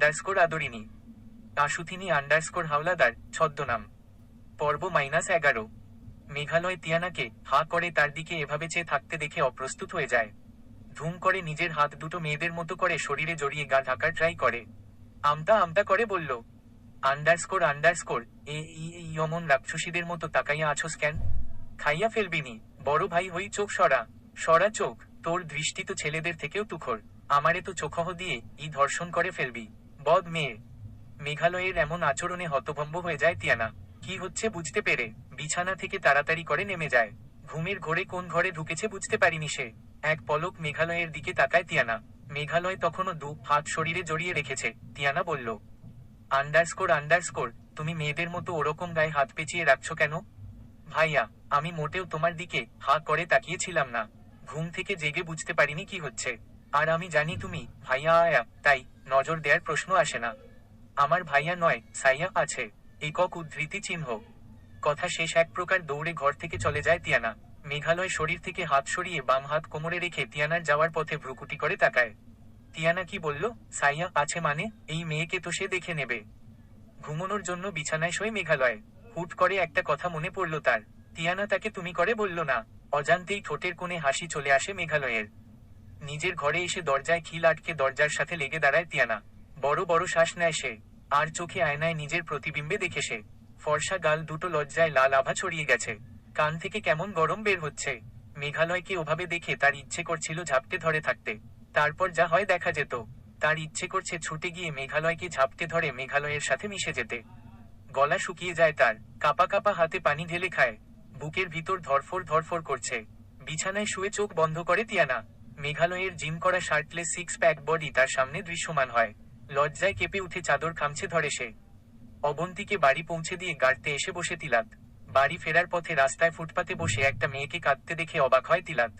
আদরিনী আশুথিনী হাওলাদার ছদ্মনাম। পর্ব -11। মেঘালয় তিয়ানাকে হা করে তার দিকে এভাবে চেয়ে থাকতে দেখে অপ্রস্তুত হয়ে যায়। ধুম করে নিজের হাত দুটো মেয়েদের মতো করে শরীরে জড়িয়ে গা ঢাকার ট্রাই করে। আমতা আমতা করে বলল, আন্ডারস্কোর অমন রাক্ষসীদের মতো তাকাইয়া আছোস কেন? খাইয়া ফেলবিনি। বড় ভাই হই, চোখ সরা। সরা চোখ। তোর দৃষ্টি তো ছেলেদের থেকেও তুখর। আমারে তো চোখহ দিয়ে ধর্ষণ করে ফেলবি। বদ মেয়ে। মেঘালয়ের এমন আচরণে হতভম্ব হয়ে যায় তিয়ানা। কি হচ্ছে বুঝতে পেরে বিছানা থেকে তাড়াতাড়ি করে নেমে যায়। ঘুমের ঘোরে কোন ঘরে ঢুকেছে বুঝতে পারিনি সে। এক পলক মেঘালয়ের দিকে তাকায় তিয়ানা। মেঘালয় তখনও দু হাত শরীরে জড়িয়ে রেখেছে। তিয়ানা বলল, আন্ডারস্কোর, তুমি মেয়েদের মতো ওরকম গায়ে হাত পেঁচিয়ে রাখছো কেন? ভাইয়া, আমি মোটেও তোমার দিকে হা করে তাকিয়েছিলাম না। ঘুম থেকে জেগে বুঝতে পারিনি কি হচ্ছে। আর আমি জানি তুমি ভাইয়া আয়া, তাই নজর দেওয়ার প্রশ্ন আসে না। আমার ভাইয়া নয়, সাইয়া আছে। একক উদ্ধৃতি চিহ্ন। কথা শেষ এক প্রকার দৌড়ে ঘর থেকে চলে যায় তিয়ানা। মেঘালয় শরীর থেকে হাত সরিয়ে বাম হাত কোমরে রেখে তিয়ানার যাওয়ার পথে ভ্রুকুটি করে তাকায়। তিয়ানা কি বলল? সাইয়া আছে মানে? এই মেয়েকে তো সে দেখে নেবে। ঘুমানোর জন্য বিছানায় শোয় মেঘালয়। হুট করে একটা কথা মনে পড়ল তার। তিয়ানা তাকে তুমি করে বলল না। অজান্তেই ঠোঁটের কোণে হাসি চলে আসে মেঘালয়ের। নিজের ঘরে এসে দরজায় খিল আটকে দরজার সাথে লেগে দাঁড়ায় তিয়ানা। বড় বড় শ্বাস নেয় সে। আর চোখে আয়নায় নিজের প্রতিবিম্বে দেখে সে। ফর্সা গাল দুটো লজ্জায় লাল আভা ছড়িয়ে গেছে। কান থেকে কেমন গরম বের হচ্ছে। মেঘালয়কে ওভাবে দেখে তার ইচ্ছে করছিল ঝাপটে ধরে থাকতে। তারপর যা হয় দেখা যেত। তার ইচ্ছে করছে ছুটে গিয়ে মেঘালয়কে ঝাপটে ধরে মেঘালয়ের সাথে মিশে যেতে। গলা শুকিয়ে যায় তার। কাপা কাপা হাতে পানি ঢেলে খায়। বুকের ভিতর ধরফর করছে। বিছানায় শুয়ে চোখ বন্ধ করে তিয়ানা। মেঘালয়ের জিম করা শার্টলেস সিক্স প্যাক বডি তার সামনে দৃশ্যমান হয়। লজ্জায় কেঁপে উঠে চাদর খামছে ধরে সে। অবন্তীকে বাড়ি পৌঁছে দিয়ে গাড়তে এসে বসে তিলাত। বাড়ি ফেরার পথে রাস্তায় ফুটপাতে বসে একটা মেয়েকে কাঁদতে দেখে অবাক হয় তিলাত।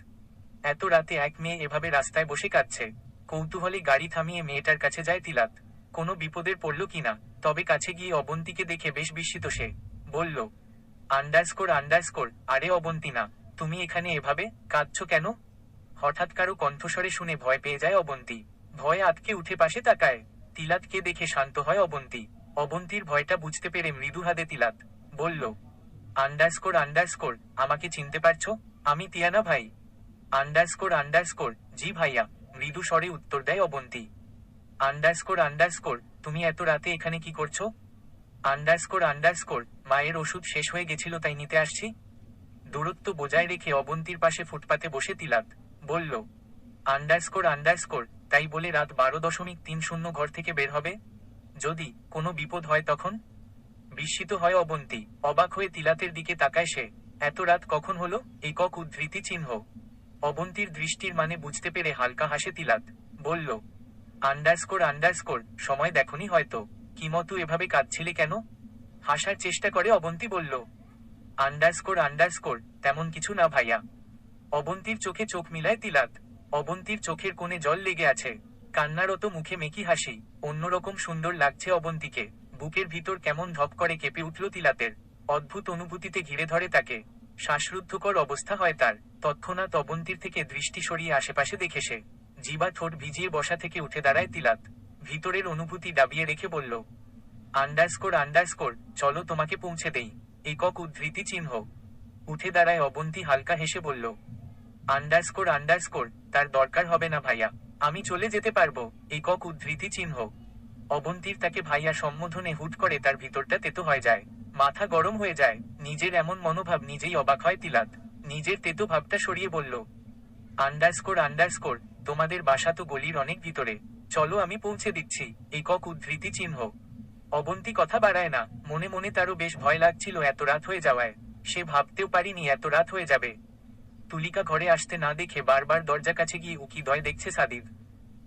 এত রাতে এক মেয়ে এভাবে রাস্তায় বসে কাঁদছে। কৌতূহলে গাড়ি থামিয়ে মেয়েটার কাছে যায় তিলাত। কোনো বিপদের পড়ল কিনা। তবে কাছে গিয়ে অবন্তীকে দেখে বেশ বিস্মিত সে। বলল, আন্ডারস্কোর, আরে অবন্তী না, তুমি এখানে এভাবে কাঁদছো কেন? হঠাৎ কারো কণ্ঠস্বরে শুনে ভয় পেয়ে যায় অবন্তী। ভয়ে আতকে উঠে পাশে তাকায়। তিলাতকে দেখে শান্ত হয় অবন্তী। অবন্তীর ভয়টা বুঝতে পেরে মৃদু হাদে তিলাত। বলল, আন্ডারস্কোর, আমাকে চিনতে পারছো? আমি তিয়ানা ভাই। আন্ডারস্কোর, জি ভাইয়া, মৃদু স্বরে উত্তর দেয় অবন্তী। আন্ডারস্কোর, তুমি এত রাতে এখানে কি করছো? আন্ডারস্কোর, মায়ের ওষুধ শেষ হয়ে গেছিল তাই নিতে আসছি। দূরত্ব বজায় রেখে অবন্তীর পাশে ফুটপাতে বসে তিলাত বলল, আন্ডারস্কোর, তাই বলে রাত 12.30 ঘর থেকে বের হবে? যদি কোনো বিপদ হয় তখন? বিস্মিত হয় অবন্তী। অবাক হয়ে তিলাতের দিকে তাকায় সে। এত রাত কখন হলো? একক উদ্ধৃতি চিহ্ন। অবন্তীর দৃষ্টির মানে বুঝতে পেরে হালকা হাসে তিলাত। বলল, আন্ডারস্কোর, সময় দেখনি হয়তো। কি মতো এভাবে কাঁদছিলে কেন? হাসার চেষ্টা করে অবন্তী বলল, আন্ডারস্কোর, তেমন কিছু না ভাইয়া। অবন্তীর চোখে চোখ মিলায় তিলাত। অবন্তীর চোখের কোণে জল লেগে আছে। কান্নারত মুখে মেকি হাসি। অন্যরকম সুন্দর লাগছে অবন্তীকে। বুকের ভিতর কেমন ধপ করে কেঁপে উঠল তিলাতের। অদ্ভুত অনুভূতিতে ঘিরে ধরে তাকে। শ্বাসরুদ্ধকর অবস্থা হয় তার। তৎক্ষণাৎ অবন্তীর থেকে দৃষ্টি সরিয়ে আশেপাশে দেখে সে। জিবা ঠোঁট ভিজিয়ে বসা থেকে উঠে দাঁড়ায় তিলাত। ভিতরের অনুভূতি দাবিয়ে রেখে বলল, আন্ডারস্কোর, চলো তোমাকে পৌঁছে দেই। একক উদ্ধৃতি চিহ্ন। উঠে দাঁড়ায় অবন্তী হালকা হেসে বলল, আন্ডারস্কোর, তার দরকার হবে না ভাইয়া। আমি চলে যেতে পারবো। একক উদ্ধৃতি চিহ্ন। অবন্তীর তাকে ভাইয়া সম্বোধনে হুট করে তার ভিতরটা তেতো হয়ে যায়। মাথা গরম হয়ে যায়। নিজের এমন মনোভাব নিজেই অবাক হয় তিলাত। নিজের তেতো ভাবটা সরিয়ে বলল, আন্ডারস্কোর, তোমাদের বাসা তো গলির অনেক ভিতরে। চলো আমি পৌঁছে দিচ্ছি। একক উদ্ধৃতি চিহ্ন। অবন্তী কথা বাড়ায় না। মনে মনে তারও বেশ ভয় লাগছিল এত রাত হয়ে যাওয়ায়। সে ভাবতেও পারিনি এত রাত হয়ে যাবে। তুলিকা ঘরে আসতে না দেখে বারবার দরজা কাছে গিয়ে উকি দয় দেখছে সাদিদ।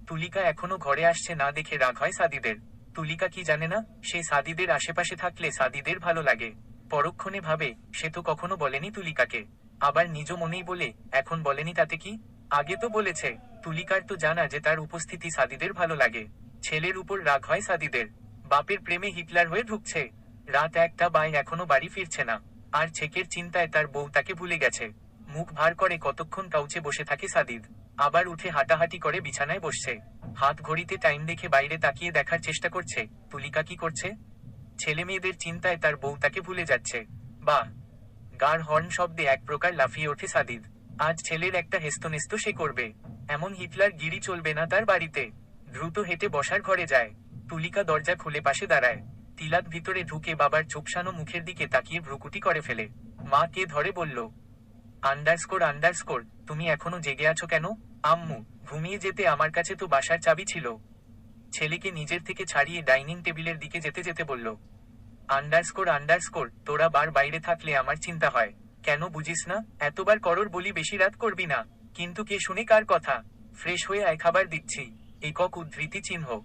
তুলিকা এখনো ঘরে আসছে না দেখে রাগ হয় সাদিদের। তুলিকা কি জানে না, সে সাদিদের আশেপাশে থাকলে সাদিদের ভালো লাগে। পরক্ষণে ভাবে, সে তো কখনো বলেনি তুলিকাকে। আবার নিজ মনেই বলে, এখন বলেনি তাতে কি? আগে তো বলেছে। তুলিকার তো জানা যে তার উপস্থিতি সাদিদের ভালো লাগে। ছেলের উপর রাগ হয় সাদিদের। বাপের প্রেমে হিটলার হয়ে ঢুকছে। রাত 1টা এখনো বাড়ি ফিরছে না। আর ছেকের চিন্তায় তার বউ তাকে ভুলে গেছে। মুখ ভার করে কতক্ষণ কাউচে বসে থাকে সাদিদ। আবার উঠে হাঁটাহাঁটি করে বিছানায় বসছে। হাত ঘড়িতে টাইম দেখে বাইরে তাকিয়ে দেখার চেষ্টা করছে তুলিকা কি করছে। ছেলে মেয়েদের চিন্তায় তার বউ তাকে ভুলে যাচ্ছে। বাহ! গাড় হর্ন শব্দে এক প্রকার লাফিয়ে ওঠে সাদিদ। আজ ছেলের একটা হেস্তনেস্ত সে করবে। এমন হিটলার গিরি চলবে না তার বাড়িতে। দ্রুত হেঁটে বসার ঘরে যায়। তুলিকা দরজা খুলে পাশে দাঁড়ায়। তিলাত ভিতরে ঢুকে বাবার চুপসানো মুখের দিকে তাকিয়ে ভ্রুকুটি করে ফেলে। মা কে ধরে বলল, আন্ডারস্কোর, তুমি এখনো জেগে আছো কেন? আম্মু, ঘুমিয়ে যেতে আমার কাছে তো বাসার চাবি ছিল। ছেলেকে নিজের থেকে ছাড়িয়ে ডাইনিং টেবিলের দিকে যেতে যেতে বলল, আন্ডারস্কোর, তোরা বার বাইরে থাকলে আমার চিন্তা হয়। কেন বুঝিস না? এতবার করর বলি বেশি রাত করবি না। কিন্তু কে শুনে কার কথা? ফ্রেশ হয়ে আয়, খাবার দিচ্ছি। একক উদ্ধৃতি চিহ্ন।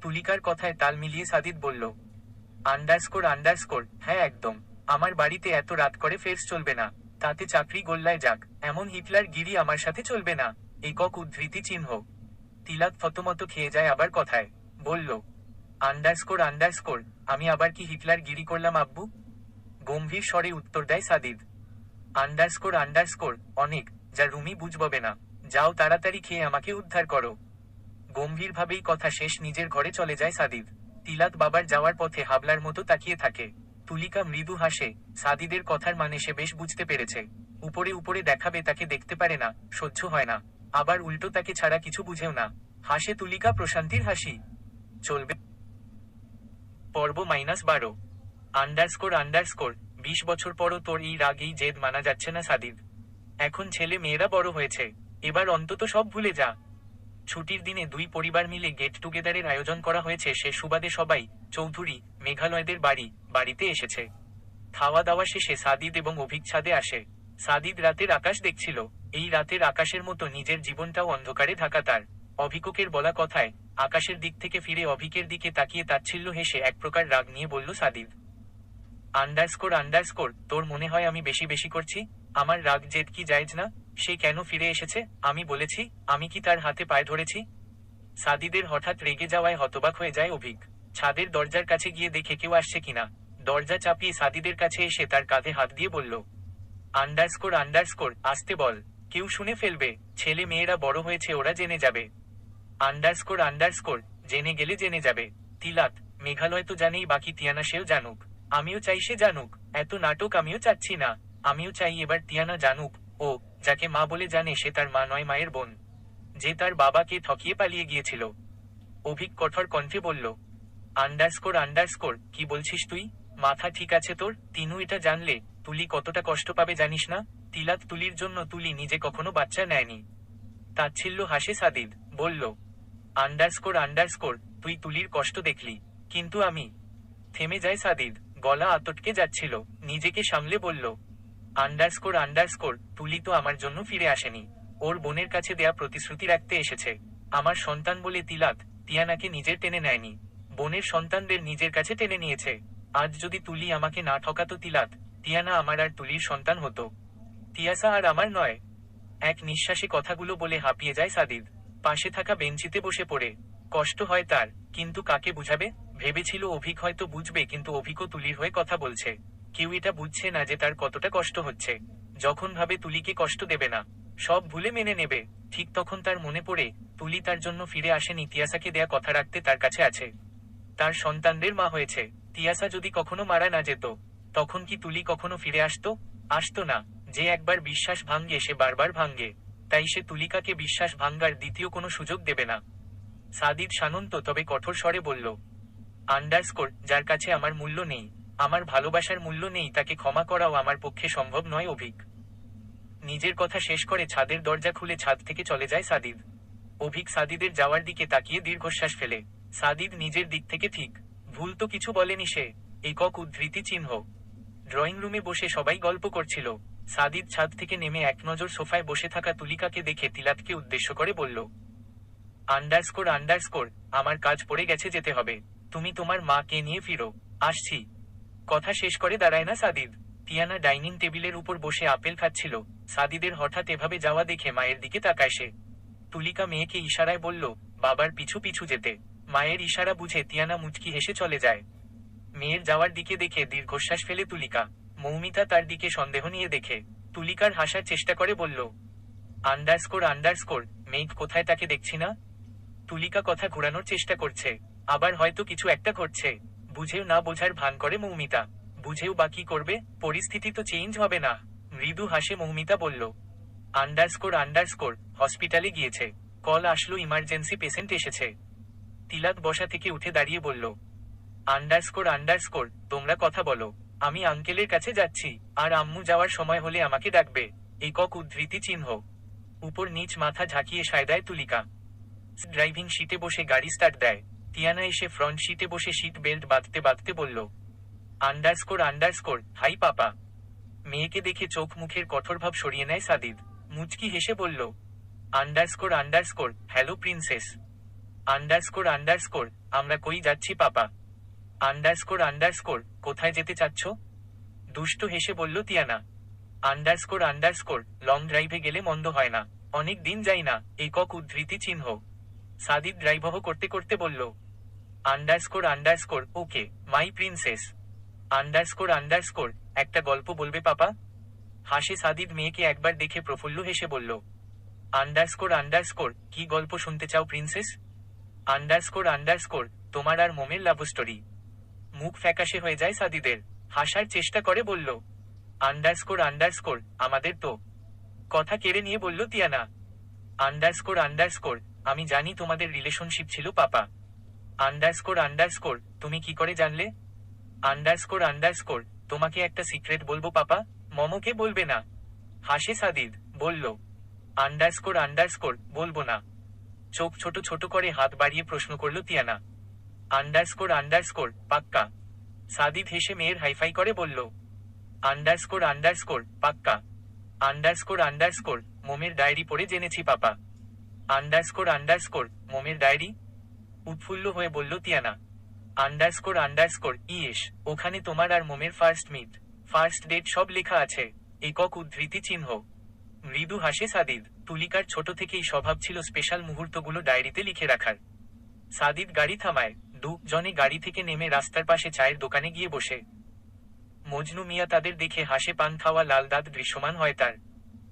তুলিকার কথায় তাল মিলিয়ে সাদিদ বলল, আন্ডারস্কোর, হ্যাঁ একদম। আমার বাড়িতে এত রাত করে ফেরস চলবে না। তাতে চাকরি গোল্লায় যাক, এমন হিটলার গিরি আমার সাথে চলবে না। একক উদ্ধৃতি চিহ্ন। তিলাত থতমত খেয়ে যায় আবার কথায়। বলল, আন্ডারস্কোর, আমি আবার কি হিটলার গিরি করলাম আব্বু? গম্ভীর স্বরে উত্তর দেয় সাদিদ। আন্ডারস্কোর, অনেক। যা রুমি বুঝববে না। যাও তাড়াতাড়ি খেয়ে আমাকে উদ্ধার করো। গম্ভীরভাবেই কথা শেষ নিজের ঘরে চলে যায় সাদিদ। তিলাত বাবার যাওয়ার পথে হাবলার মতো তাকিয়ে থাকে। তুলিকা মৃদু হাসে। সাদিদের কথার মানে সে বেশ বুঝতে পেরেছে। উপরে উপরে দেখাবে তাকে দেখতে পারে না, সহ্য হয় না। আবার উল্টো তাকে ছাড়া কিছু বুঝেও না। হাসে তুলিকা প্রশান্তির হাসি। চলবে। পর্ব -12। আন্ডারস্কোর, 20 বছর পরও তোর এই রাগ এই জেদ মানা যাচ্ছে না সাদিদ। এখন ছেলে মেয়েরা বড় হয়েছে। এবার অন্তত সব ভুলে যা। ছুটির দিনে দুই পরিবার মিলে গেট টুগেদারের আয়োজন করা হয়েছে, সে সুবাদে সবাই চৌধুরী মেঘালয়দের বাড়িতে এসেছে। খাওয়া দাওয়া শেষে সাদিদ এবং অভিক ছাদে আসে। সাদিদ রাতের আকাশ দেখছিল। এই রাতের আকাশের মতো নিজের জীবনটাও অন্ধকারে ঢাকা তার। অভিকের বলা কথায় আকাশের দিক থেকে ফিরে অভিকের দিকে তাকিয়ে তাচ্ছিল্য হেসে এক প্রকার রাগ নিয়ে বলল সাদিদ, আন্ডারস্কোর, তোর মনে হয় আমি বেশি বেশি করছি? আমার রাগ জেদ কি জায়েজ না? সে কেন ফিরে এসেছে আমি বলেছি? আমি কি তার হাতে পায়ে ধরেছি? সাদিদের হঠাৎ রেগে যাওয়ায় হতবাক হয়ে যায় অভিক। ছাদের দরজার কাছে গিয়ে দেখে কেউ আসছে কিনা। দরজা চাপিয়ে সাদিদের কাছে এসে তার কাঁধে হাত দিয়ে বলল, আন্ডারস্কোর, আসতে বল। কেউ শুনে ফেলবে। ছেলে মেয়েরা বড় হয়েছে, ওরা জেনে যাবে। আন্ডারস্কোর, জেনে গেলে জেনে যাবে। তিলাত, মেঘালয় তো জানেই, বাকি তিয়ানা সেও জানুক। আমিও চাই সে জানুক। এত নাটক আমিও চাচ্ছি না। আমিও চাই এবার তিয়ানা জানুক। ও, যাকে মা বলে জানে সে তার মা নয়, মায়ের বোন। যে তার বাবাকে ঠকিয়ে পালিয়ে গিয়েছিল। অভিক কঠোর কণ্ঠে বলল, আন্ডারস্কোর, কি বলছিস তুই? মাথা ঠিক আছে তোর? তিনু এটা জানলে তুলি কতটা কষ্ট পাবে জানিস না? তিলাত, তুলির জন্য তুলি নিজে কখনো বাচ্চা নেয়নি। তাচ্ছিল্য হাসে সাদিদ। বলল, আন্ডারস্কোর, তুই তুলির কষ্ট দেখলি, কিন্তু আমি। থেমে যায় সাদিদ। গলা আতটকে যাচ্ছিল। নিজেকে সামলে বলল, আন্ডারস্কোর, তুলি তো আমার জন্য ফিরে আসেনি। ওর বোনের কাছে দেয়া প্রতিশ্রুতি রাখতে এসেছে। আমার সন্তান বলে তিলাত তিয়ানাকে নিজের টেনে নেয়নি। বোনের সন্তানদের নিজের কাছে টেনে নিয়েছে। আজ যদি তুলি আমাকে না ঠকাতো তিলাত, তিয়ানা আমার আর তুলির সন্তান হতো। তিয়াসা আর আমার নয়। এক নিঃশ্বাসে কথাগুলো বলে হাঁপিয়ে যায় সাদিদ। পাশে থাকা বেঞ্চিতে বসে পড়ে। কষ্ট হয় তার, কিন্তু কাকে বুঝাবে? ভেবেছিল অভিক হয়তো বুঝবে, কিন্তু অভিকও তুলির হয়ে কথা বলছে। কেউ এটা বুঝছে না যে তার কতটা কষ্ট হচ্ছে। যখন ভাবে তুলিকে কষ্ট দেবে না, সব ভুলে মেনে নেবে, ঠিক তখন তার মনে পড়ে তুলি তার জন্য ফিরে আসেনি, তিয়াসাকে দেয়া কথা রাখতে তার কাছে আছে। তার সন্তানদের মা হয়েছে। তিয়াসা যদি কখনো মারা না যেত, তখন কি তুলি কখনো ফিরে আসতো? আসতো না। যে একবার বিশ্বাস ভাঙ্গে সে বারবার ভাঙ্গে। তাই সে তুলিকাকে বিশ্বাস ভাঙ্গার দ্বিতীয় কোনো সুযোগ দেবে না। সাদিদ শান্ত তবে কঠোর স্বরে বলল, আন্ডারস্কোর, যার কাছে আমার মূল্য নেই, আমার ভালোবাসার মূল্য নেই, তাকে ক্ষমা করাও আমার পক্ষে সম্ভব নয়। অভিক নিজের কথা শেষ করে ছাদের দরজা খুলে ছাদ থেকে চলে যায় সাদিদ। অভিক সাদিদের যাওয়ার দিকে তাকিয়ে দীর্ঘশ্বাস ফেলে। সাদিদ নিজের দিক থেকে ঠিক। ভুল তো কিছু বলেনি সে। একক উদ্ধৃতি চিহ্ন। ড্রয়িং রুমে বসে সবাই গল্প করছিল। সাদিদ ছাদ থেকে নেমে এক নজর সোফায় বসে থাকা তুলিকাকে দেখে তিলাতকে উদ্দেশ্য করে বলল, আন্ডারস্কোর, আমার কাজ পড়ে গেছে, যেতে হবে। তুমি তোমার মাকে নিয়ে ফিরো। আসছি। কথা শেষ করে দাঁড়ায় না সাদিদ। তিয়ানা ডাইনিং টেবিলের উপর বসে আপেল খাচ্ছিল। সাদিদের হঠাৎ এভাবে যাওয়া দেখে মায়ের দিকে তাকায় সে। তুলিকা মেয়েকে ইশারায় বলল, বাবার পিছু পিছু যেতে। মায়ের ইশারা বুঝে তিয়ানা মুচকি হেসে চলে যায়। মেয়ের যাওয়ার দিকে দেখে দীর্ঘশ্বাস ফেলে তুলিকা। মৌমিতা তার দিকে সন্দেহ নিয়ে দেখে। তুলিকার হাসার চেষ্টা করে বলল, আন্ডারস্কোর, মেঘ কোথায় তাকে দেখছি না। তুলিকা কথা ঘোরানোর চেষ্টা করছে, আবার হয়তো কিছু একটা ঘটছে। বুঝেও না বোঝার ভান করে মৌমিতা। বুঝেও বা কি করবে, পরিস্থিতি তো চেঞ্জ হবে না। মৃদু হাসে মৌমিতা বলল, আন্ডারস্কোর হসপিটালে গিয়েছে। কল আসলো, ইমার্জেন্সি পেশেন্ট এসেছে। তিলাক বসা থেকে উঠে দাঁড়িয়ে বলল, আন্ডারস্কোর তোমরা কথা বলো, আমি আঙ্কেলের কাছে যাচ্ছি, আর আম্মু যাওয়ার সময় হলে আমাকে ডাকবে। একক উদ্ধৃতি চিহ্ন। উপর নিচ মাথা ঝাঁকিয়ে সায় দেয় তুলিকা। ড্রাইভিং সিটে বসে গাড়ি স্টার্ট দেয়। টিয়ানা এসে ফ্রন্ট সিটে বসে সিট বেল্ট বাঁধতে বাঁধতে বলল, আন্ডারস্কোর হাই পাপা। মেয়েকে দেখে চোখ মুখের কঠোর ভাব সরিয়ে নেয় সাদিদ। মুচকি হেসে বলল, আন্ডারস্কোর হ্যালো প্রিন্সেস। আন্ডারস্কোর আমরা কই যাচ্ছি পাপা? আন্ডারস্কোর কোথায় যেতে চাচ্ছ? দুষ্ট হেসে বলল টিয়ানা। আন্ডারস্কোর লং ড্রাইভে গেলে মন্দ হয় না। অনেক দিন যাই না। একক উদ্ধৃতি চিহ্ন। সাদিদ ড্রাইভহ করতে করতে বলল, underscore okay my princess. Underscore একটা গল্প বলবে পাপা? হাসে সাদিদ মেয়েকে একবার দেখে প্রফুল্ল হেসে বলল, আন্ডারস্কোর কি গল্প শুনতে চাও প্রিন্সেস? আন্ডারস্কোর তোমার আর মোমের লাভ স্টোরি। মুখ ফ্যাকাশে হয়ে যায় সাদিদের। হাসার চেষ্টা করে বলল, আন্ডারস্কোর আমাদের তো। কথা কেড়ে নিয়ে বলল টিয়ানা, আন্ডারস্কোর আমি জানি তোমাদের রিলেশনশিপ ছিল পাপা। আন্ডারস্কোর তুমি কি করে জানলে? আন্ডারস্কোর তোমাকে একটা সিক্রেট বলবো পাপা, মমকে বলবে না। হাসে সাদিদ, বলল, আন্ডারস্কোর বলবো না। চোখ ছোট ছোট করে হাত বাড়িয়ে প্রশ্ন করল টিয়ানা, আন্ডারস্কোর পাক্কা? সাদিদ হেসে মেয়ের হাইফাই করে বলল, আন্ডারস্কোর পাক্কা। আন্ডারস্কোর মোমের ডায়েরি পড়ে জেনেছি পাপা। আন্ডারস্কোর মোমের ডায়েরি? উৎফুল্ল হয়ে বলল টিয়ানা। আন্ডারস্কোর ইয়েস, ওখানে তোমার আর মোমের ফার্স্ট মিট, ফার্স্ট ডেট সব লেখা আছে। একক উদ্ধৃতি চিহ্ন। মৃদু হাসে সাদিদ। তুলিকার ছোট থেকেই স্বভাব ছিল স্পেশাল মুহূর্তগুলো ডায়েরিতে লিখে রাখার। সাদিদ গাড়ি থামায়। দুজনে গাড়ি থেকে নেমে রাস্তার পাশে চায়ের দোকানে গিয়ে বসে। মজনু মিয়া তাদের দেখে হাসে, পান খাওয়া লাল দাঁত দৃশ্যমান হয় তার।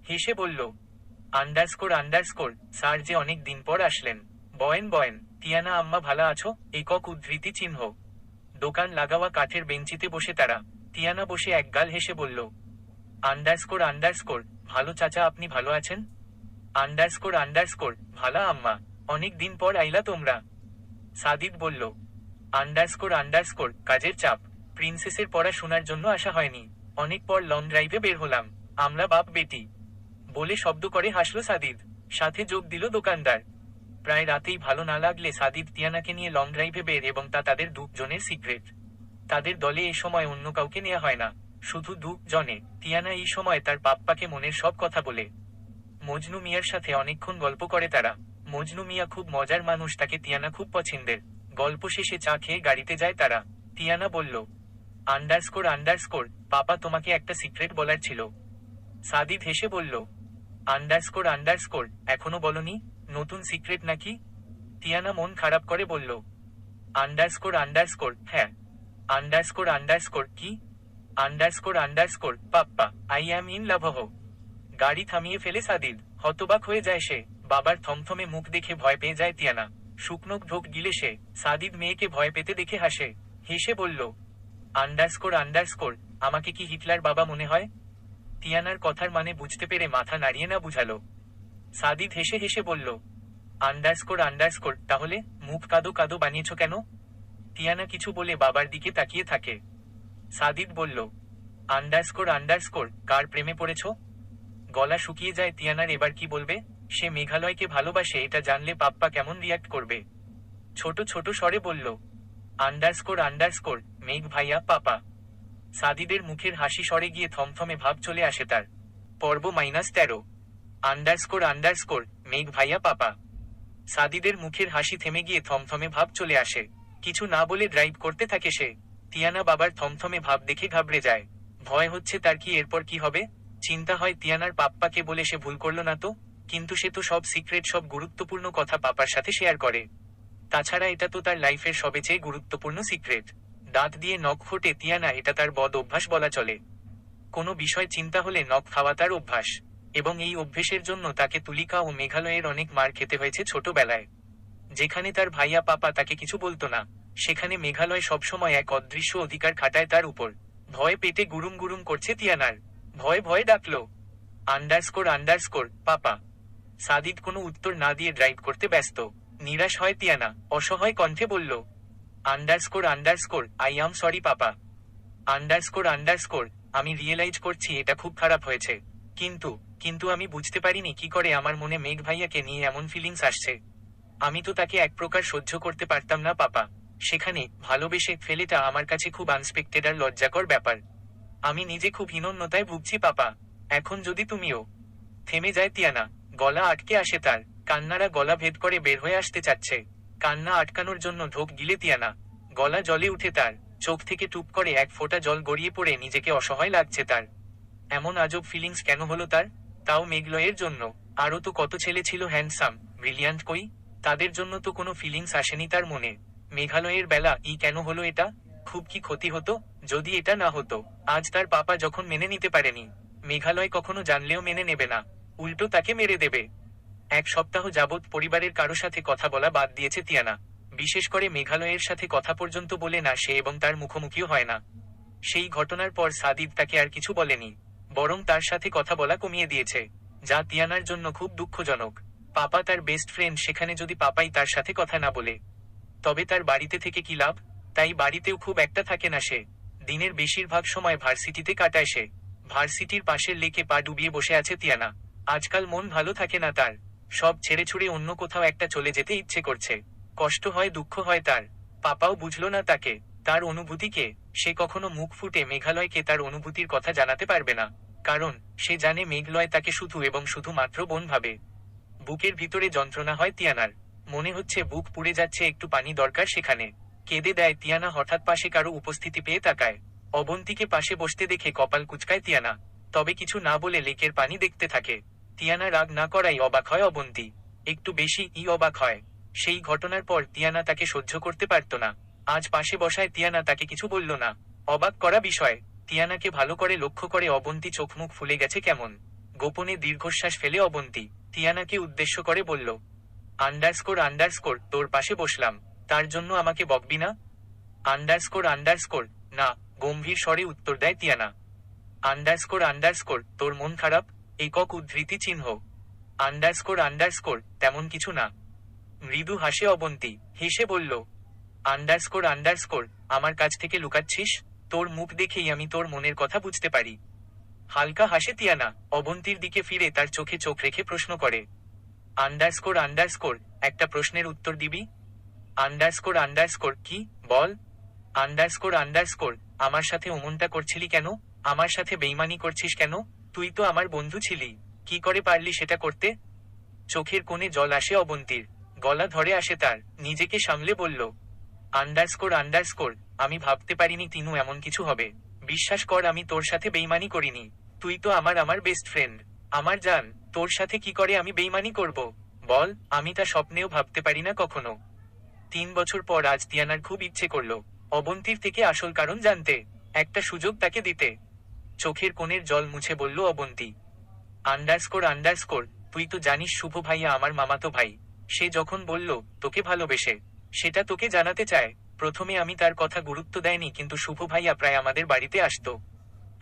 হেসে বলল, আন্ডারস্কোর স্যার যে অনেক দিন পর আসলেন। বয়েন টিয়ানা আম্মা ভালা আছো? একক উদ্ধৃতি চিহ্ন। দোকান লাগাওয়া কাঠের বেঞ্চিতে বসে তারা। টিয়ানা বসে একগাল হেসে বলল, আন্ডারস্কোর ভালো চাচা, আপনি ভালো আছেন? আন্ডারস্কোর ভালা আম্মা, অনেক দিন পর আইলা তোমরা। সাদিদ বলল, আন্ডারস্কোর কাজের চাপ, প্রিন্সেসের পড়াশোনার জন্য আসা হয়নি। অনেক পর লং ড্রাইভে বের হলাম, আমরা বাপ বেটি। বলে শব্দ করে হাসলো সাদিদ। সাথে যোগ দিল দোকানদার। প্রায় রাতেই ভালো না লাগলে সাদিদ টিয়ানাকে নিয়ে লং ড্রাইভে বের, এবং তা তাদের দুজনের সিক্রেট। তাদের দলে এই সময় অন্য কাউকে নেওয়া হয় না, শুধু দুজনে। টিয়ানা এই সময় তার পাপ্পাকে মনের সব কথা বলে। মজনু মিয়ার সাথে অনেকক্ষণ গল্প করে তারা। মজনু মিয়া খুব মজার মানুষ, তাকে টিয়ানা খুব পছন্দের। গল্প শেষে চা খেয়ে গাড়িতে যায় তারা। টিয়ানা বলল, আন্ডারস্কোর পাপা তোমাকে একটা সিক্রেট বলার ছিল। সাদিদ হেসে বলল, আন্ডারস্কোর এখনো বলনি? নতুন সিক্রেট নাকি? টিয়ানা মন খারাপ করে বলল, আন্ডারস্কোর হ্যাঁ। আন্ডারস্কোর কি? আন্ডারস্কোর পাপ্পা, আই অ্যাম ইন লাভহ। গাড়ি থামিয়ে ফেলে সাদিদ। হতবাক হয়ে যায় সে। বাবার থমথমে মুখ দেখে ভয় পেয়ে যায় টিয়ানা। শুকনো ঢোক গিলে সে। সাদিদ মেয়েকে ভয় পেতে দেখে হাসে। হেসে বলল, আন্ডারস্কোর আমাকে কি হিটলার বাবা মনে হয়? টিয়ানার কথার মানে বুঝতে পেরে মাথা নাড়িয়ে না বুঝালো। সাদিদ হেসে হেসে বলল, আন্ডারস্কোর তাহলে মুখ কাদো বানিয়েছ কেন? টিয়ানা কিছু বলে বাবার দিকে তাকিয়ে থাকে। সাদিদ বলল, আন্ডারস্কোর কার প্রেমে পড়েছ? গলা শুকিয়ে যায় টিয়ানার। এবার কি বলবে? সে মেঘালয়কে ভালোবাসে, এটা জানলে পাপ্পা কেমন রিয়াক্ট করবে। ছোট ছোট স্বরে বলল, আন্ডারস্কোর মেঘ ভাইয়া পাপা। সাদিদের মুখের হাসি সরে গিয়ে থমথমে ভাব চলে আসে তার। পর্ব -13। আন্ডারস্কোর মেঘ ভাইয়া পাপা। সাদিদের মুখের হাসি থেমে গিয়ে থমথমে ভাব চলে আসে। কিছু না বলে ড্রাইভ করতে থাকে সে। টিয়ানা বাবার থমথমে ভাব দেখে ঘাবড়ে যায়। ভয় হচ্ছে তার কি এরপর কি হবে। চিন্তা হয় টিয়ানার পাপ্পাকে বলে সে ভুল করল না তো? কিন্তু সে তো সব সিক্রেট, সব গুরুত্বপূর্ণ কথা পাপার সাথে শেয়ার করে। তাছাড়া এটা তো তার লাইফের সবচেয়ে গুরুত্বপূর্ণ সিক্রেট। দাঁত দিয়ে নখ ফোটে টিয়ানা, এটা তার বদ অভ্যাস বলা চলে। কোনো বিষয় চিন্তা হলে নখ খাওয়া তার অভ্যাস। এবং এই অভ্যেসের জন্য তাকে তুলিকা ও মেঘালয়ের অনেক মার খেতে হয়েছে ছোটবেলায়। যেখানে তার ভাইয়া পাপা তাকে কিছু বলতো না, সেখানে মেঘালয় সবসময় এক অদৃশ্য অধিকার খাটায় তার উপর। ভয় পেটে গুরুম গুরুম করছে তিয়ানার। ভয়ে ভয়ে ডাকলো, আন্ডারস্কোর পাপা। সাদিদ কোনো উত্তর না দিয়ে ড্রাইভ করতে ব্যস্ত। নিরাশ হয় তিয়ানা, অসহায় কণ্ঠে বলল, underscore I am sorry papa. Underscore আমি রিয়েলাইজ করছি এটা খুব খারাপ হয়েছে। কিন্তু কিন্তু আমি বুঝতে পারিনি কি করে আমার মনে মেঘ ভাইয়াকে নিয়ে এমন ফিলিংস আসছে। আমি তো তাকে এক প্রকার সহ্য করতে পারতাম না পাপা। সেখানে ভালোবেসে ফেলেটা আমার কাছে খুব আনএক্সপেক্টেড আর লজ্জাকর ব্যাপার। আমি নিজে খুব হীনন্যতায় ভুগছি পাপা। এখন যদি তুমিও। থেমে যায় তিয়ানা। গলা আটকে আসে তার। কান্নারা গলা ভেদ করে বের হয়ে আসতে চাচ্ছে। কান্না আটকানোর জন্য ঢোক গিলে তিয়ানা। গলা জলে উঠে তার। চোখ থেকে টুপ করে এক ফোঁটা জল গড়িয়ে পড়ে নিজেকে অসহায় লাগছে তার। এমন আজব ফিলিংস কেন হলো তার? তাও মেঘলয়ের জন্য। আরও তো কত ছেলে ছিল হ্যান্ডসাম, ব্রিলিয়ান্ট, কই তাদের জন্য তো কোনো ফিলিংস আসেনি তার মনে। মেঘালয়ের বেলা কেন হলো এটা? খুব কি ক্ষতি হতো যদি এটা না হতো? আজ তার পাপা যখন মেনে নিতে পারেনি, মেঘালয় কখনো জানলেও মেনে নেবে না, উল্টো তাকে মেরে দেবে। এক সপ্তাহ যাবৎ পরিবারের কারো সাথে কথা বলা বাদ দিয়েছে তিয়ানা। বিশেষ করে মেঘালয়ের সাথে কথা পর্যন্ত বলে না সে, এবং তার মুখোমুখিও হয় না। সেই ঘটনার পর সাদিব তাকে আর কিছু বলেনি, বরং তার সাথে কথা বলা কমিয়ে দিয়েছে, যা তিয়ানার জন্য খুব দুঃখজনক। পাপা তার বেস্ট ফ্রেন্ড, সেখানে যদি পাপাই তার সাথে কথা না বলে, তবে তার বাড়িতে থেকে কি লাভ? তাই বাড়িতেও খুব একটা থাকে না সে। দিনের বেশিরভাগ সময় ভার্সিটিতে কাটায় সে। ভার্সিটির পাশের লেকে পা ডুবিয়ে বসে আছে তিয়ানা। আজকাল মন ভালো থাকে না তার। সব ছেড়ে ছুড়ে অন্য কোথাও একটা চলে যেতে ইচ্ছে করছে। কষ্ট হয়, দুঃখ হয় তার। পাপাও বুঝলো না তাকে, তার অনুভূতিকে। সে কখনো মুখ ফুটে মেঘালয়কে তার অনুভূতির কথা জানাতে পারবে না, কারণ সে জানে মেঘলয় তাকে শুধু এবং শুধুমাত্র বোন ভাবে। বুকের ভিতরে যন্ত্রণা হয় তিয়ানার। মনে হচ্ছে বুক পুড়ে যাচ্ছে, একটু পানি দরকার সেখানে। কেঁদে দেয় তিয়ানা। হঠাৎ পাশে কারো উপস্থিতি পেয়ে তাকায়। অবন্তীকে পাশে বসতে দেখে কপাল কুঁচকায় তিয়ানা, তবে কিছু না বলে লেকের পানি দেখতে থাকে। তিয়ানা রাগ না করাই অবাক হয় অবন্তী। একটু বেশি অবাক হয়। সেই ঘটনার পর তিয়ানা তাকে সহ্য করতে পারত না। আজ পাশে বসায় তিয়ানা তাকে কিছু বলল না। অবাক করা বিষয়, তিয়ানাকে ভালো করে লক্ষ্য করে অবন্তী চোখ মুখ ফুলে গেছে কেমন। গোপনে দীর্ঘশ্বাস ফেলে অবন্তী তিয়ানাকে উদ্দেশ্য করে বলল, আন্ডারস্কোর তোর পাশে বসলাম, তার জন্য আমাকে বকবি না? আন্ডারস্কোর না, গম্ভীর স্বরে উত্তর দেয় তিয়ানা। আন্ডারস্কোর তোর মন খারাপ? একক উদ্ধৃতি চিহ্ন। আন্ডারস্কোর তেমন কিছু না। মৃদু হাসে অবন্তী, হেসে বলল, আন্ডারস্কোর আমার কাছ থেকে লুকাচ্ছিস? তোর মুখ দেখেই আমি তোর মনের কথা বুঝতে পারি। হালকা হাসে তিয়ানা। অবন্তীর দিকে ফিরে তার চোখে চোখ রেখে প্রশ্ন করে, আন্ডারস্কোর একটা প্রশ্নের উত্তর দিবি? আন্ডারস্কোর কি, বল। আন্ডারস্কোর আমার সাথে অমনটা করছিলি কেন? আমার সাথে বেইমানি করছিস কেন? তুই তো আমার বন্ধু ছিলি, কি করে পারলি সেটা করতে? চোখের কোণে জল আসে অবন্তীর। গলা ধরে আসে তার। নিজেকে সামলে বলল, আন্ডারস্কোর আমি ভাবতে পারিনি তিনু এমন কিছু হবে। বিশ্বাস কর, আমি তোর সাথে বেইমানি করিনি। তুই তো আমার বেস্ট ফ্রেন্ড, আমার জান। তোর সাথে কি করে আমি বেইমানি করব? বল, আমি তা স্বপ্নেও ভাবতে পারি না কখনো। 3 বছর পর আজ তিয়ানার খুব ইচ্ছে করল অবন্তীর থেকে আসল কারণ জানতে, একটা সুযোগ তাকে দিতে। চোখের কোণের জল মুছে বলল অবন্তী, আন্ডারস্কোর তুই তো জানিস শুভ ভাইয়া আমার মামাতো ভাই। সে যখন বলল তোকে ভালোবেসে, সেটা তোকে জানাতে চায়। প্রথমে আমি তার কথা গুরুত্ব দেয়নি, কিন্তু শুভ ভাইয়া প্রায় আমাদের বাড়িতে আসতো,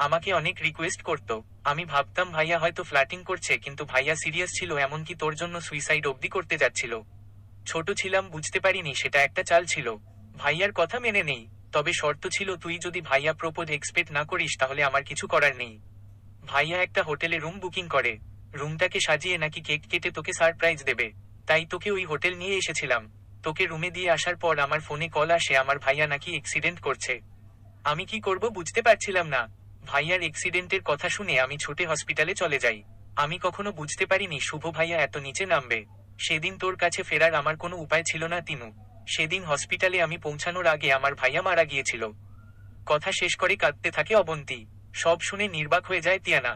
আমাকে অনেক রিকোয়েস্ট করত। আমি ভাবতাম ভাইয়া হয়তো ফ্ল্যাটিং করছে, কিন্তু ভাইয়া সিরিয়াস ছিল, এমনকি তোর জন্য সুইসাইড অবধি করতে যাচ্ছিল। ছোট ছিলাম, বুঝতে পারিনি সেটা একটা চাল ছিল। ভাইয়ার কথা মেনে নেই, তবে শর্ত ছিল তুই যদি ভাইয়া প্রপোজ এক্সপেক্ট না করিস তাহলে আমার কিছু করার নেই। ভাইয়া একটা হোটেলে রুম বুকিং করে, রুমটাকে সাজিয়ে নাকি কেক কেটে তোকে সারপ্রাইজ দেবে। তাই তোকে ওই হোটেল নিয়ে এসেছিলাম। তোকে রুমে দিয়ে আসার পর আমার ফোনে কল আসে আমার ভাইয়া নাকি অ্যাক্সিডেন্ট করছে। আমি কি করব বুঝতে পারছিলাম না। ভাইয়ার অ্যাক্সিডেন্টের কথা শুনে আমি ছুটে হসপিটালে চলে যাই। আমি কখনো বুঝতে পারিনি শুভ ভাইয়া এত নিচে নামবে। সেদিন তোর কাছে ফেরার আমার কোনো উপায় ছিল না তিনু। সেদিন হসপিটালে আমি পৌঁছানোর আগে আমার ভাইয়া মারা গিয়েছিল। কথা শেষ করে কাঁদতে থাকে অবন্তী। সব শুনে নির্বাক হয়ে যায় তিয়ানা।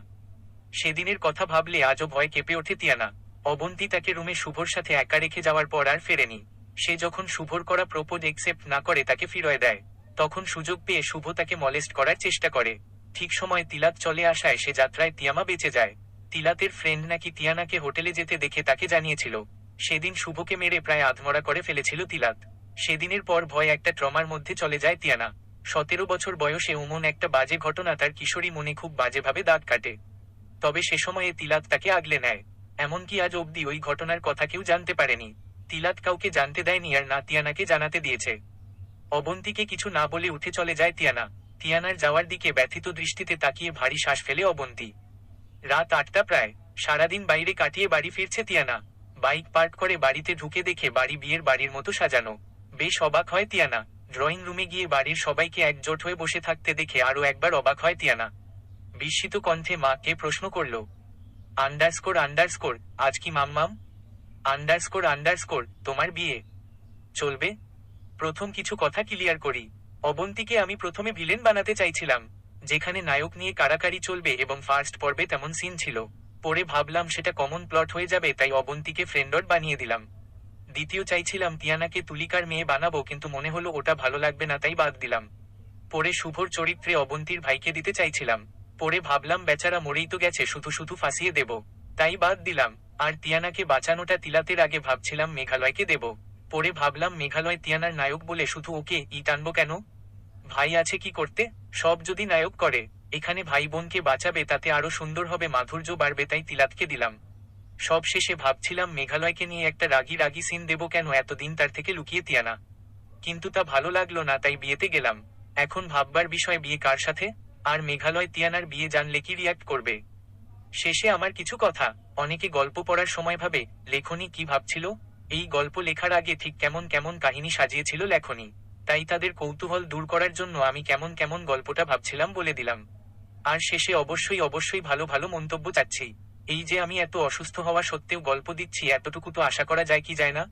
সেদিনের কথা ভাবলে আজও ভয় কেঁপে ওঠে তিয়ানা। অবন্তী তাকে রুমে শুভর সাথে একা রেখে যাওয়ার পর আর ফেরেনি। সে যখন শুভর করা প্রপোজ একসেপ্ট না করে তাকে ফিরিয়ে দেয়, তখন সুযোগ পেয়ে শুভ তাকে মলেস্ট করার চেষ্টা করে। ঠিক সময় তিলাক চলে আসায় সে যাত্রায় তিয়ামা বেঁচে যায়। তিলাতের ফ্রেন্ড নাকি তিয়ানাকে হোটেলে যেতে দেখে তাকে জানিয়েছিল। সেদিন শুভকে মেরে প্রায় আধমরা করে ফেলেছিল তিলাত। সেদিনের পর ভয় একটা ট্রমার মধ্যে চলে যায় তিয়ানা। 17 বছর বয়সে এমন একটা বাজে ঘটনা তার কিশোরী মনে খুব বাজেভাবে দাগ কাটে। তবে সে সময়ে তিলাত তাকে আগলে নেয়। এমনকি আজ অবধি ওই ঘটনার কথা কেউ জানতে পারেনি। তিলাত কাউকে জানতে দেয়নি আর না তিয়ানাকে জানাতে দিয়েছে। অবন্তীকে কিছু না বলে উঠে চলে যায় তিয়ানা। তিয়ানার যাওয়ার দিকে ব্যথিত দৃষ্টিতে তাকিয়ে ভারী শ্বাস ফেলে অবন্তী। রাত 8টা প্রায়। সারাদিন বাইরে কাটিয়ে বাড়ি ফিরছে তিয়ানা। বাইক পার্ক করে বাড়িতে ঢুকে দেখে বাড়ি বিয়ের বাড়ির মতো সাজানো। বেশ অবাক হয় তিয়ানা। ড্রয়িং রুমে গিয়ে বাড়ির সবাইকে একজোট হয়ে বসে থাকতে দেখে আরো একবার অবাক হয় তিয়ানা। বিস্মিত কণ্ঠে মাকে প্রশ্ন করল, আন্ডারস্কোর আন্ডারস্কোর আজ কি মাম্মাম? আন্ডারস্কোর আন্ডারস্কোর তোমার বিয়ে চলবে? প্রথম কিছু কথা ক্লিয়ার করি। অবন্তীকে আমি প্রথমে ভিলেন বানাতে চাইছিলাম, যেখানে নায়ক নিয়ে কাড়াকাড়ি চলবে এবং ফার্স্ট পর্বে তেমন সিন ছিল। পরে ভাবলাম সেটা কমন প্লট হয়ে যাবে, তাই অবন্তীকে ফ্রেন্ডট বানিয়ে দিলাম। দ্বিতীয় চাইছিলাম তিয়ানাকে তুলিকার মেয়ে বানাবো, কিন্তু মনে হলো ওটা ভালো লাগবে না, তাই বাদ দিলাম। পরে শুভর চরিত্রে অবন্তীর ভাইকে দিতে চাইছিলাম। পরে ভাবলাম বেচারা মরেই তো গেছে, শুধু শুধু ফাঁসিয়ে দেব, তাই বাদ দিলাম। আর তিয়ানাকে বাঁচানোটা তিলাতের আগে ভাবছিলাম মেঘালয়কে দেব। পরে ভাবলাম মেঘালয় তিয়ানার নায়ক বলে শুধু ওকে টানবো কেন? ভাই আছে কি করতে, সব যদি নায়ক করে। এখানে ভাই বোনকে বাঁচাবে, তাতে আরো সুন্দর হবে, মাধুর্য বাড়বে, তাই তিলাতকে দিলাম। সব শেষে ভাবছিলাম মেঘালয়কে নিয়ে একটা রাগী রাগী সিন দেব, কেন এতদিন তার থেকে লুকিয়ে তিয়ানা। কিন্তু তা ভালো লাগলো না, তাই বিয়েতে গেলাম। এখন ভাববার বিষয় বিয়ে কার সাথে। আর মেঘালয় তিয়ানার বিয়ে জানলে কি রিয়াক্ট করবে। শেষে আমার কিছু কথা। অনেকে গল্প পড়ার সময় ভাবে লেখনী কি ভাবছিল। এই গল্প লেখার আগে ঠিক কেমন কেমন কাহিনী সাজিয়েছিল লেখনী। তাই তাদের কৌতূহল দূর করার জন্য আমি কেমন কেমন গল্পটা ভাবছিলাম বলে দিলাম। আর শেষে অবশ্যই অবশ্যই ভালো ভালো মন্তব্য চাচ্ছি। এই যে আমি এত অসুস্থ হওয়া সত্ত্বেও গল্প দিচ্ছি, এতটুকু তো আশা করা যায় কি যায় না?